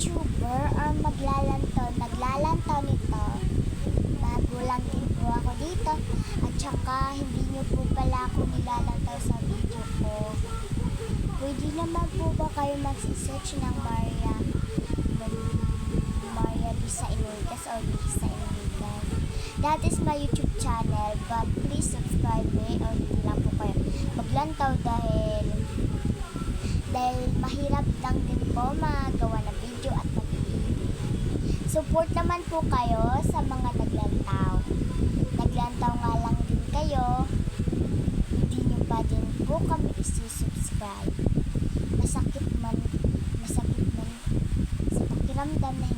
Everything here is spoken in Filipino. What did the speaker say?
YouTuber or naglalantaw nito. Bago lang din po ako dito. At saka hindi nyo po pala ako nilalantaw sa video ko. Pwede naman po ba kayo magsisearch ng Maria Lisa Enriquez or Lisa Enriquez? That is my YouTube channel, but please subscribe me or hindi lang po kayo maglantaw dahil mahirap lang din po magawa ng video at mag-edit. Support naman po kayo sa mga naglantaw. Naglantaw nga lang din kayo, hindi nyo pa din po kami isi-subscribe. Masakit man sa pakiramdam na